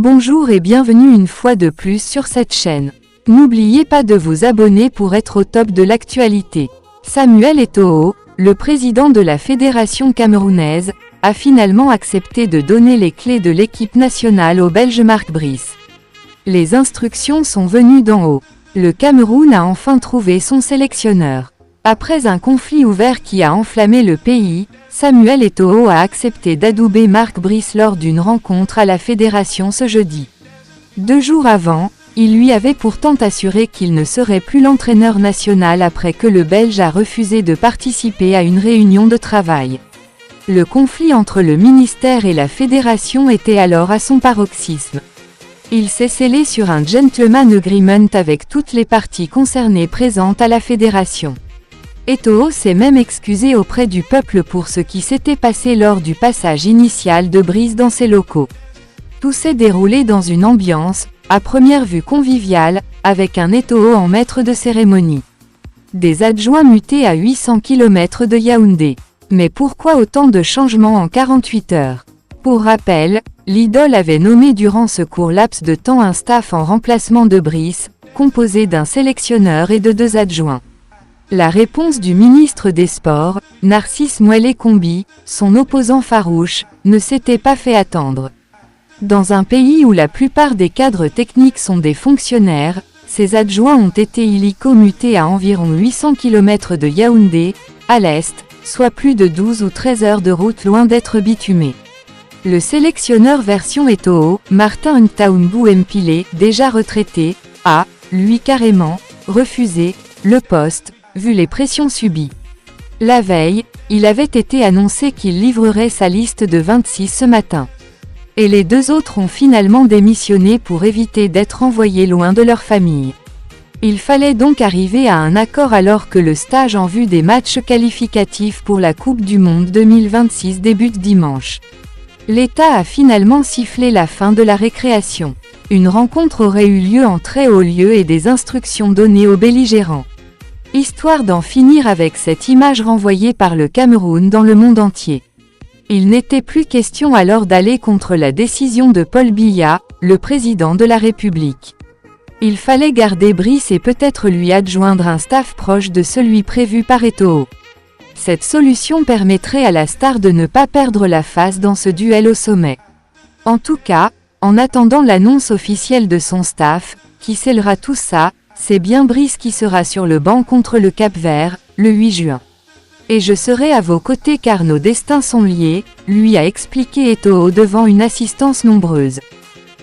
Bonjour et bienvenue une fois de plus sur cette chaîne. N'oubliez pas de vous abonner pour être au top de l'actualité. Samuel Eto'o, le président de la fédération camerounaise, a finalement accepté de donner les clés de l'équipe nationale au Belge Marc Brice. Les instructions sont venues d'en haut. Le Cameroun a enfin trouvé son sélectionneur. Après un conflit ouvert qui a enflammé le pays, Samuel Eto'o a accepté d'adouber Marc Brice lors d'une rencontre à la fédération ce jeudi. 2 jours avant, il lui avait pourtant assuré qu'il ne serait plus l'entraîneur national après que le Belge a refusé de participer à une réunion de travail. Le conflit entre le ministère et la fédération était alors à son paroxysme. Il s'est scellé sur un gentleman agreement avec toutes les parties concernées présentes à la fédération. Eto'o s'est même excusé auprès du peuple pour ce qui s'était passé lors du passage initial de Brice dans ses locaux. Tout s'est déroulé dans une ambiance, à première vue conviviale, avec un Eto'o en maître de cérémonie. Des adjoints mutés à 800 km de Yaoundé. Mais pourquoi autant de changements en 48 heures? Pour rappel, l'idole avait nommé durant ce court laps de temps un staff en remplacement de Brice, composé d'un sélectionneur et de 2 adjoints. La réponse du ministre des Sports, Narcisse Mouelé-Combi, son opposant farouche, ne s'était pas fait attendre. Dans un pays où la plupart des cadres techniques sont des fonctionnaires, ces adjoints ont été illico mutés à environ 800 km de Yaoundé, à l'est, soit plus de 12 ou 13 heures de route loin d'être bitumés. Le sélectionneur version Eto'o, Martin Ntaounbou Mpilé, déjà retraité, a, lui carrément, refusé le poste, vu les pressions subies. La veille, il avait été annoncé qu'il livrerait sa liste de 26 ce matin. Et les 2 autres ont finalement démissionné pour éviter d'être envoyés loin de leur famille. Il fallait donc arriver à un accord alors que le stage en vue des matchs qualificatifs pour la Coupe du Monde 2026 débute dimanche. L'État a finalement sifflé la fin de la récréation. Une rencontre aurait eu lieu en très haut lieu et des instructions données aux belligérants. Histoire d'en finir avec cette image renvoyée par le Cameroun dans le monde entier. Il n'était plus question alors d'aller contre la décision de Paul Biya, le président de la République. Il fallait garder Brice et peut-être lui adjoindre un staff proche de celui prévu par Eto'o. Cette solution permettrait à la star de ne pas perdre la face dans ce duel au sommet. En tout cas, en attendant l'annonce officielle de son staff, qui scellera tout ça, c'est bien Brice qui sera sur le banc contre le Cap-Vert, le 8 juin. Et je serai à vos côtés car nos destins sont liés, lui a expliqué Eto'o devant une assistance nombreuse.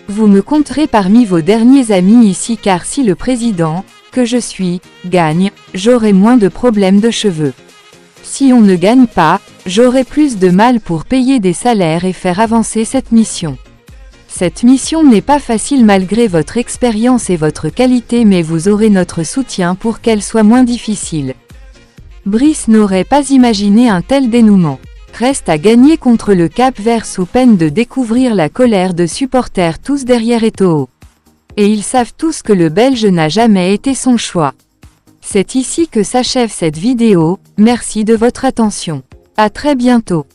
Vous me compterez parmi vos derniers amis ici car si le président, que je suis, gagne, j'aurai moins de problèmes de cheveux. Si on ne gagne pas, j'aurai plus de mal pour payer des salaires et faire avancer cette mission. Cette mission n'est pas facile malgré votre expérience et votre qualité mais vous aurez notre soutien pour qu'elle soit moins difficile. Brice n'aurait pas imaginé un tel dénouement. Reste à gagner contre le Cap-Vert sous peine de découvrir la colère de supporters tous derrière Eto'o. Et ils savent tous que le Belge n'a jamais été son choix. C'est ici que s'achève cette vidéo, merci de votre attention. À très bientôt.